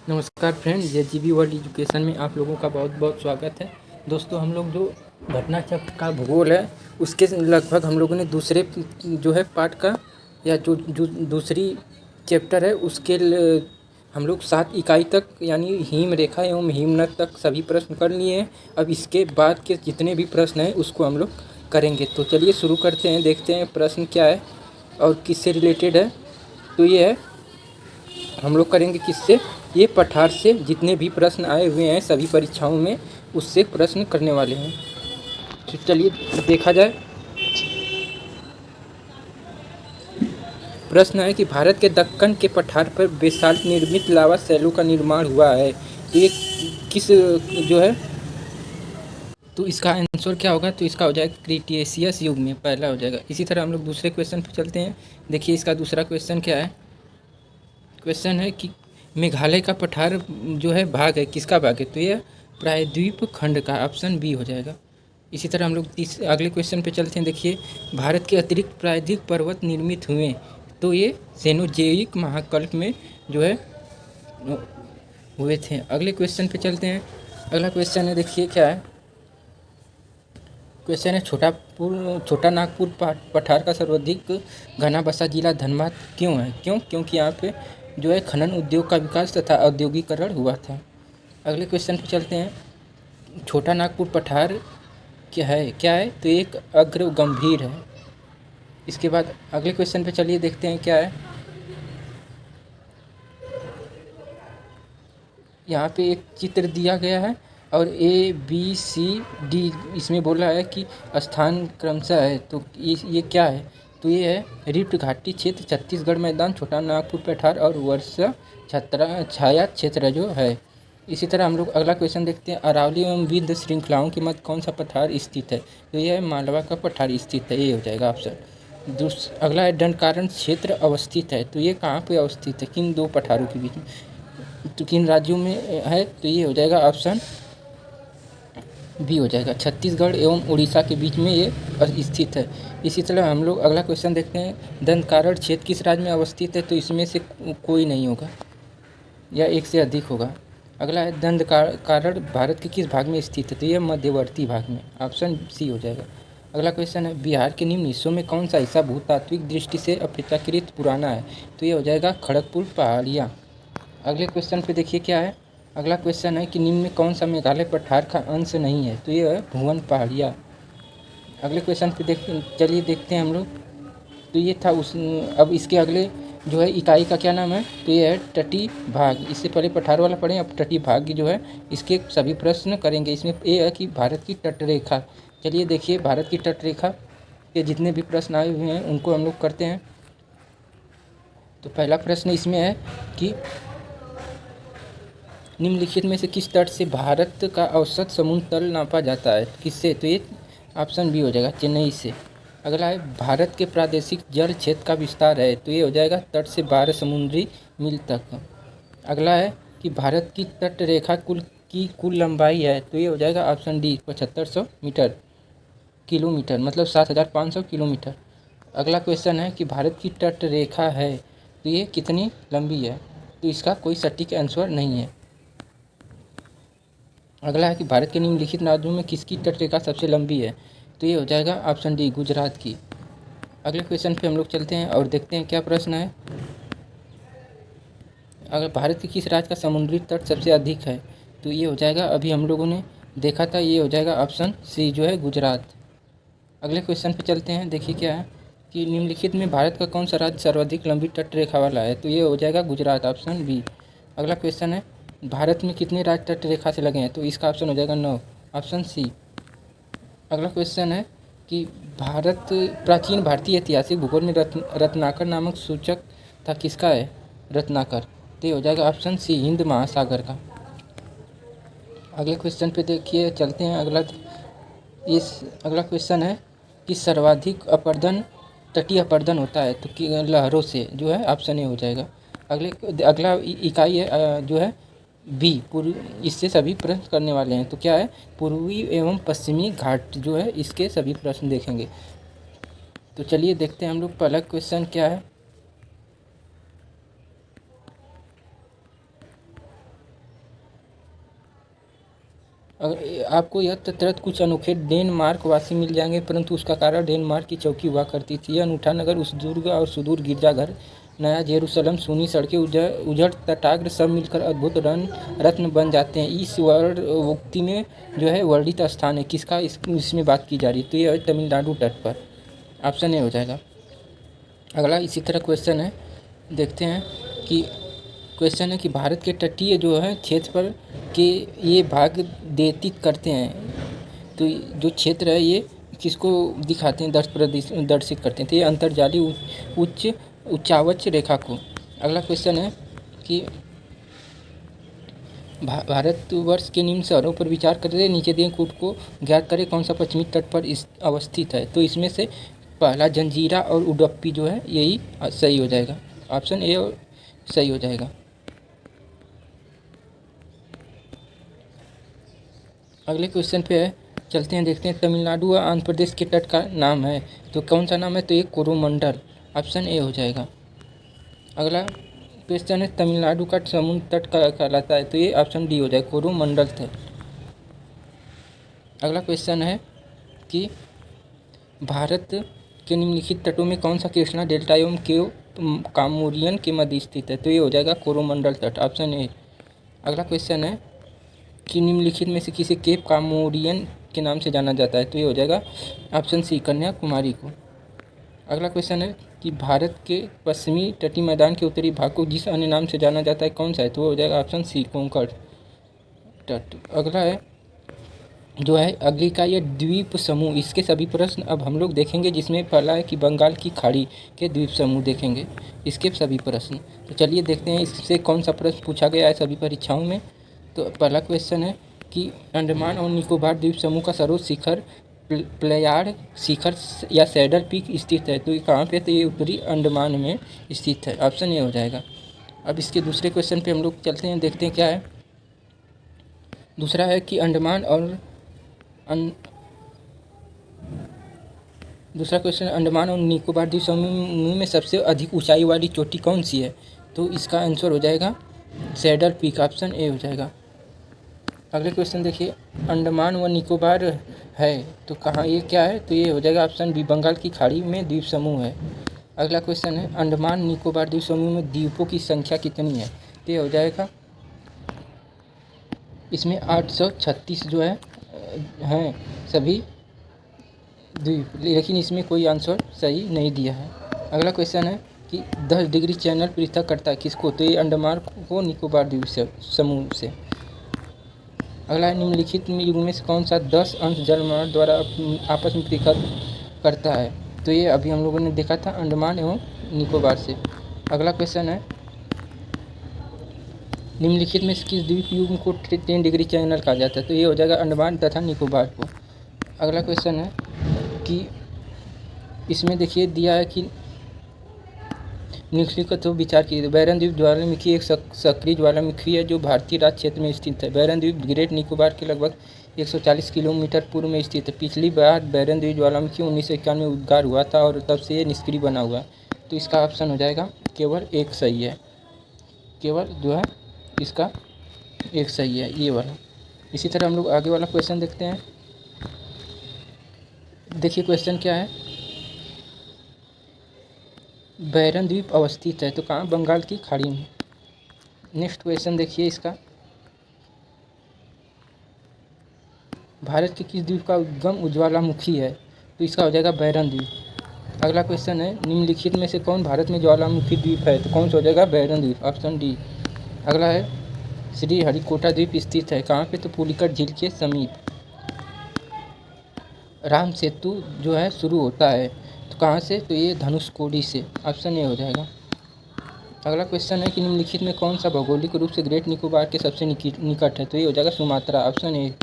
नमस्कार friend, JGB world education में आप लोगों का बहुत बहुत स्वागत है। दोस्तों, हम लोग जो घटना चक्र का भूगोल है उसके लगभग हम लोगों ने दूसरे जो है पार्ट का या जो दूसरी चैप्टर है उसके हम लोग 7 इकाई तक यानी हिम रेखा एवं हिमनद तक सभी प्रश्न कर लिए हैं। अब इसके बाद के जितने भी प्रश्न हैं उसको हम लोग करेंगे। तो चलिए शुरू करते हैं, देखते हैं प्रश्न क्या है और किससे रिलेटेड है। तो ये है, हम लोग करेंगे किससे, ये पठार से जितने भी प्रश्न आए हुए हैं सभी परीक्षाओं में उससे प्रश्न करने वाले हैं। तो चलिए देखा जाए। प्रश्न है कि भारत के दक्कन के पठार पर बेसाल्ट निर्मित लावा शैलों का निर्माण हुआ है। तो ये किस जो है, तो इसका आंसर क्या होगा, तो इसका हो जाएगा क्रिटेशियस युग में, पहला हो जाएगा। इसी तरह हम लोग दूसरे क्वेश्चन पर चलते हैं। देखिए इसका दूसरा क्वेश्चन क्या है। क्वेश्चन है कि मेघालय का पठार जो है भाग है, किसका भाग है, तो ये प्रायद्वीप खंड का, ऑप्शन बी हो जाएगा। इसी तरह हम लोग अगले क्वेश्चन पे चलते हैं। देखिए भारत के अतिरिक्त प्रायद्वीप पर्वत निर्मित हुए, तो ये सेनोज़ोइक महाकल्प में जो है हुए थे। अगले क्वेश्चन पे चलते हैं। अगला क्वेश्चन है, देखिए क्या है। क्वेश्चन है छोटा नागपुर पठार का सर्वाधिक घना बसा जिला धनबाद क्यों है। क्योंकि यहाँ पे जो है खनन उद्योग का विकास तथा औद्योगिकरण हुआ था। अगले क्वेश्चन पे चलते हैं। छोटा नागपुर पठार क्या है, तो एक अग्र गंभीर है। इसके बाद अगले क्वेश्चन पे चलिए देखते हैं क्या है। यहाँ पे एक चित्र दिया गया है और ABCD इसमें बोला है कि स्थान क्रमशः है। तो ये क्या है, तो ये है रिफ्ट घाटी क्षेत्र, छत्तीसगढ़ मैदान, छोटा नागपुर पठार और वर्षा छाया क्षेत्र जो है। इसी तरह हम लोग अगला क्वेश्चन देखते हैं। अरावली एवं विंध्य श्रृंखलाओं के मध्य कौन सा पठार स्थित है, तो यह है मालवा का पठार स्थित है, ये हो जाएगा ऑप्शन। अगला है दंडकारण्य क्षेत्र अवस्थित है, तो ये कहाँ पे अवस्थित है, किन दो पठारों के बीच में, तो किन राज्यों में है, तो ये हो जाएगा ऑप्शन बी हो जाएगा, छत्तीसगढ़ एवं उड़ीसा के बीच में ये स्थित है। इसी तरह हम लोग अगला क्वेश्चन देखते हैं। दंडकारण्य क्षेत्र किस राज्य में अवस्थित है, तो इसमें से कोई नहीं होगा या एक से अधिक होगा। अगला है दंडकारण्य भारत के किस भाग में स्थित है, तो यह मध्यवर्ती भाग में, ऑप्शन सी हो जाएगा। अगला क्वेश्चन है बिहार के निम्न हिस्सों में कौन सा हिस्सा भूतात्विक दृष्टि से अपेक्षाकृत पुराना है, तो ये हो जाएगा खड़गपुर पहाड़ियाँ। अगले क्वेश्चन पे देखिए क्या है। अगला क्वेश्चन है कि निम्न में कौन सा मेघालय पठार का अंश नहीं है, तो ये है भुवन पहाड़ियाँ। अगले क्वेश्चन पे चलिए देखते हैं हम लोग। तो ये था अब इसके अगले जो है इकाई का क्या नाम है, तो ये है तटीय भाग। इससे पहले पठार वाला पढ़ें, अब तटीय भाग जो है इसके सभी प्रश्न करेंगे। इसमें ये है कि भारत की तटरेखा। चलिए देखिए भारत की तटरेखा के जितने भी प्रश्न आए हुए हैं उनको हम लोग करते हैं। तो पहला प्रश्न इसमें है कि निम्नलिखित में से किस तट से भारत का औसत समुद्र तल नापा जाता है, किससे, तो ये ऑप्शन बी हो जाएगा, चेन्नई से। अगला है भारत के प्रादेशिक जल क्षेत्र का विस्तार है, तो ये हो जाएगा तट से 12 समुद्री मील तक। अगला है कि भारत की तट रेखा कुल लंबाई है, तो ये हो जाएगा ऑप्शन डी 7500 मीटर किलोमीटर, मतलब 7500 किलोमीटर। अगला क्वेश्चन है कि भारत की तट रेखा है तो ये कितनी लंबी है, तो इसका कोई सटीक आंसर नहीं है। अगला है कि भारत के निम्नलिखित राज्यों में किसकी तटरेखा सबसे लंबी है, तो ये हो जाएगा ऑप्शन डी गुजरात की। अगले क्वेश्चन पे हम लोग चलते हैं और देखते हैं क्या प्रश्न है। अगर भारत के किस राज्य का समुद्री तट सबसे अधिक है, तो ये हो जाएगा, अभी हम लोगों ने देखा था, ये हो जाएगा ऑप्शन सी जो है गुजरात। अगले क्वेश्चन पे चलते हैं। देखिए क्या है कि निम्नलिखित में भारत का कौन सा राज्य सर्वाधिक लंबी तटरेखा वाला है, तो ये हो जाएगा गुजरात, ऑप्शन बी। अगला क्वेश्चन है भारत में कितने राज्य तटरेखा से लगे हैं, तो इसका ऑप्शन हो जाएगा 9, ऑप्शन सी। अगला क्वेश्चन है कि प्राचीन भारतीय ऐतिहासिक भूगोल में रत्नाकर नामक सूचक था, किसका है, रत्नाकर, तो ये हो जाएगा ऑप्शन सी हिंद महासागर का। अगले क्वेश्चन पे देखिए चलते हैं। अगला क्वेश्चन है कि सर्वाधिक अपरदन तटीय अपरदन होता है तो कि लहरों से, जो है ऑप्शन ए हो जाएगा। अगला इकाई है जो है बी, पूर्व, इससे सभी प्रश्न करने वाले हैं। तो क्या है, पूर्वी एवं पश्चिमी घाट जो है इसके सभी प्रश्न देखेंगे। तो चलिए देखते हैं हम लोग पहला क्वेश्चन क्या है। आपको यह तुरंत कुछ अनोखे डेनमार्क वासी मिल जाएंगे, परंतु उसका कारण डेनमार्क की चौकी हुआ करती थी। यह अनूठा नगर, उस दुर्ग और सुदूर गिरजाघर, नया जेरूसलम, सूनी सड़कें, उजड़ तटाग्र सब मिलकर अद्भुत रत्न बन जाते हैं। इस उक्ति में जो है वर्णित स्थान है किसका, इसमें बात की जा रही है, तो ये है तमिलनाडु तट पर। ऑप्शन ए हो जाएगा। अगला इसी तरह क्वेश्चन है, देखते हैं कि क्वेश्चन है कि भारत के तटीय जो है क्षेत्र पर के ये भाग व्यतीत करते हैं, तो जो क्षेत्र है ये किसको दिखाते हैं, दर्शित करते हैं, तो ये अंतर्जालीय उच्चावच रेखा को। अगला क्वेश्चन है कि भारतवर्ष के निम्न शहरों पर विचार करते नीचे दिए कूट को ज्ञात करें कौन सा पश्चिमी तट पर अवस्थित है, तो इसमें से पहला जंजीरा और उडुपी जो है यही सही हो जाएगा। ऑप्शन ए सही हो जाएगा। अगले क्वेश्चन पे है, चलते हैं देखते हैं। तमिलनाडु और आंध्र प्रदेश के तट का नाम है, तो कौन सा नाम है, तो ये कोरोमंडल। ऑप्शन ए हो जाएगा। अगला क्वेश्चन है, तमिलनाडु का समुद्र तट कहलाता है, तो ये ऑप्शन डी हो जाएगा, कोरोमंडल थे। अगला क्वेश्चन है कि भारत के निम्नलिखित तटों में कौन सा कृष्णा डेल्टा एवं कामोरियन के मध्य स्थित है, तो ये हो जाएगा कोरोमंडल तट। Option A. अगला क्वेश्चन है कि निम्नलिखित में से किसे केप कामोरियन के नाम से जाना जाता है, तो ये हो जाएगा ऑप्शन सी, कन्याकुमारी को। अगला क्वेश्चन है कि भारत के पश्चिमी तटीय मैदान के उत्तरी भाग को जिस अन्य नाम से जाना जाता है कौन सा है, तो वो हो जाएगा ऑप्शन सी, कोंकण तट। अगला है जो है अगली का ये द्वीप समूह, इसके सभी प्रश्न अब हम लोग देखेंगे, जिसमें पहला है कि बंगाल की खाड़ी के द्वीप समूह देखेंगे, इसके सभी प्रश्न। तो चलिए देखते हैं इससे कौन सा प्रश्न पूछा गया है सभी परीक्षाओं में। तो पहला क्वेश्चन है कि अंडमान और निकोबार द्वीप समूह का सर्वोच्च शिखर प्लेयार्ड शिखर या सैडल पीक स्थित है, तो ये कहाँ पे, तो ये उत्तरी अंडमान में स्थित है। ऑप्शन ए हो जाएगा। अब इसके दूसरे क्वेश्चन पे हम लोग चलते हैं, देखते हैं क्या है। दूसरा है कि दूसरा क्वेश्चन, अंडमान और निकोबार द्वीप समूह में सबसे अधिक ऊंचाई वाली चोटी कौन सी है, तो इसका आंसर हो जाएगा सैडल पीक। ऑप्शन ए हो जाएगा। अगले क्वेश्चन देखिए, अंडमान व निकोबार है तो कहाँ, ये क्या है, तो ये हो जाएगा ऑप्शन बी, बंगाल की खाड़ी में द्वीप समूह है। अगला क्वेश्चन है, अंडमान निकोबार द्वीप समूह में द्वीपों की संख्या कितनी है, तो ये हो जाएगा इसमें 836 जो है हैं सभी द्वीप, लेकिन इसमें कोई आंसर सही नहीं दिया है। अगला क्वेश्चन है कि 10 डिग्री चैनल पृथक करता है किसको, तो ये अंडमान को निकोबार द्वीप समूह से। अगला है, निम्नलिखित युग में से कौन सा 10 अंश जलमार्ग द्वारा आपस में पृथक करता है, तो ये अभी हम लोगों ने देखा था अंडमान एवं निकोबार से। अगला क्वेश्चन है, निम्नलिखित में से किस द्वीप युग को 10 डिग्री चैनल कहा जाता है, तो ये हो जाएगा अंडमान तथा निकोबार को। अगला क्वेश्चन है कि इसमें देखिए दिया है कि निम्नलिखित का तो विचार कीजिए। बैरन द्वीप ज्वालामुखी एक सक्रिय ज्वालामुखी है जो भारतीय राज्य क्षेत्र में स्थित है। बैरन द्वीप ग्रेट निकोबार के लगभग 140 किलोमीटर पूर्व में स्थित है। पिछली बार बैरन द्वीप ज्वालामुखी 1991 में उद्गार हुआ था और तब से ये निष्क्रिय बना हुआ है, तो इसका ऑप्शन हो जाएगा केवल एक सही है, केवल जो है इसका एक सही है, ये वाला। इसी तरह हम लोग आगे वाला क्वेश्चन देखते हैं। देखिए क्वेश्चन क्या है, बैरन द्वीप अवस्थित है तो कहाँ, बंगाल की खाड़ी में। नेक्स्ट क्वेश्चन देखिए इसका, भारत के किस द्वीप का उद्गम ज्वालामुखी है, तो इसका हो जाएगा बैरन द्वीप। अगला क्वेश्चन है, निम्नलिखित में से कौन भारत में ज्वालामुखी द्वीप है, तो कौन सा हो जाएगा बैरन द्वीप। Option D. अगला है, श्री हरिकोटा द्वीप स्थित है कहाँ पे, तो पुलिकट झील के समीप। राम सेतु जो है शुरू होता है तो कहाँ से, तो ये धनुषकोडी से। ऑप्शन ए हो जाएगा। अगला क्वेश्चन है कि निम्नलिखित में कौन सा भौगोलिक रूप से ग्रेट निकोबार के सबसे निकट है, तो ये हो जाएगा सुमात्रा। Option A.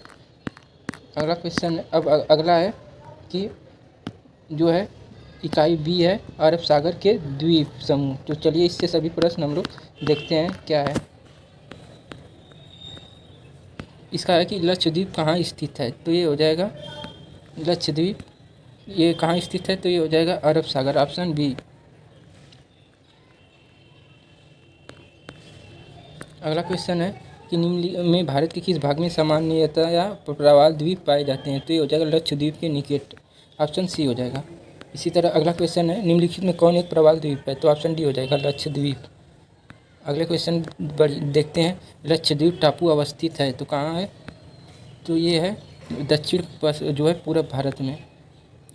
अगला क्वेश्चन अब अगला है कि जो है इकाई बी है अरब सागर के द्वीप समूह, तो चलिए इससे सभी प्रश्न हम लोग देखते हैं क्या है। इसका है कि लक्षद्वीप कहाँ स्थित है, तो ये हो जाएगा लक्षद्वीप, ये कहाँ स्थित है, तो ये हो जाएगा अरब सागर। Option B. अगला क्वेश्चन है कि निम्न में भारत के किस भाग में सामान्यतया प्रवाल द्वीप पाए जाते हैं? तो ये हो जाएगा लक्षद्वीप के निकट, ऑप्शन सी हो जाएगा। इसी तरह अगला क्वेश्चन है, निम्नलिखित में कौन एक प्रवाल द्वीप है? तो ऑप्शन डी हो जाएगा लक्षद्वीप। अगले क्वेश्चन देखते हैं, लक्षद्वीप टापू अवस्थित है तो कहाँ है? तो ये है दक्षिण जो है पूर्व भारत में।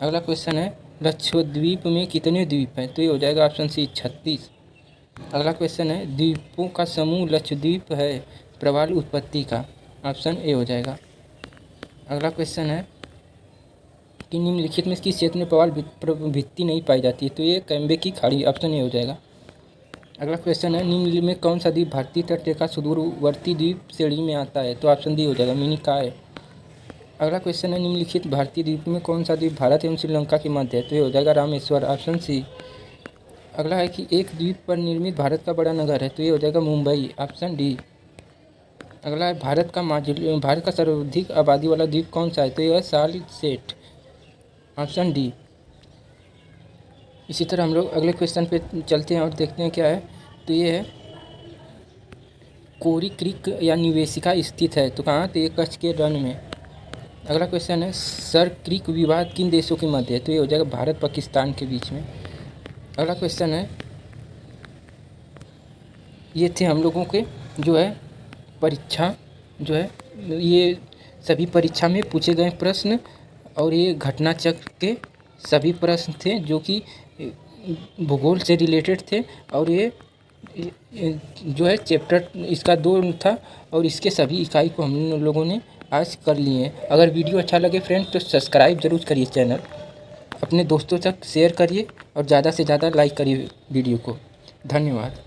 अगला क्वेश्चन है, लक्षद्वीप में कितने द्वीप हैं? तो ये हो जाएगा ऑप्शन सी 36। अगला क्वेश्चन है, द्वीपों का समूह लक्षद्वीप है प्रवाल उत्पत्ति का, ऑप्शन ए हो जाएगा। अगला क्वेश्चन है कि निम्नलिखित में किस क्षेत्र में प्रवाल भित्ति नहीं पाई जाती है? तो ये कैम्बे की खाड़ी, ऑप्शन ए हो जाएगा। अगला क्वेश्चन है, निम्न में कौन सा द्वीप भारतीय तट रेखा सुदूरवर्ती द्वीप श्रेणी में आता है? तो ऑप्शन डी हो जाएगा मिनिकॉय। अगला क्वेश्चन है, निम्नलिखित भारतीय द्वीप में कौन सा द्वीप भारत एवं श्रीलंका के मध्य है? तो ये हो जाएगा रामेश्वर, ऑप्शन सी। अगला है कि एक द्वीप पर निर्मित भारत का बड़ा नगर है? तो ये हो जाएगा मुंबई, ऑप्शन डी। अगला है, भारत का सर्वाधिक आबादी वाला द्वीप कौन सा है? तो ये है साल्सेट, ऑप्शन डी। इसी तरह हम लोग अगले क्वेश्चन पे चलते हैं और देखते हैं क्या है। तो ये है कोरी क्रीक या निवेशिका स्थित है तो कहाँ? तो ये कच्छ के रण में। अगला क्वेश्चन है, सर क्रीक विवाद किन देशों के मध्य है? तो ये हो जाएगा भारत पाकिस्तान के बीच में। अगला क्वेश्चन है, ये थे हम लोगों के जो है परीक्षा जो है, ये सभी परीक्षा में पूछे गए प्रश्न और ये घटना चक्र के सभी प्रश्न थे जो कि भूगोल से रिलेटेड थे। और ये जो है चैप्टर इसका 2 था और इसके सभी इकाई को हम लोगों ने आज कर लिए हैं। अगर वीडियो अच्छा लगे फ्रेंड तो सब्सक्राइब ज़रूर करिए चैनल, अपने दोस्तों तक शेयर करिए और ज़्यादा से ज़्यादा लाइक करिए वीडियो को। धन्यवाद।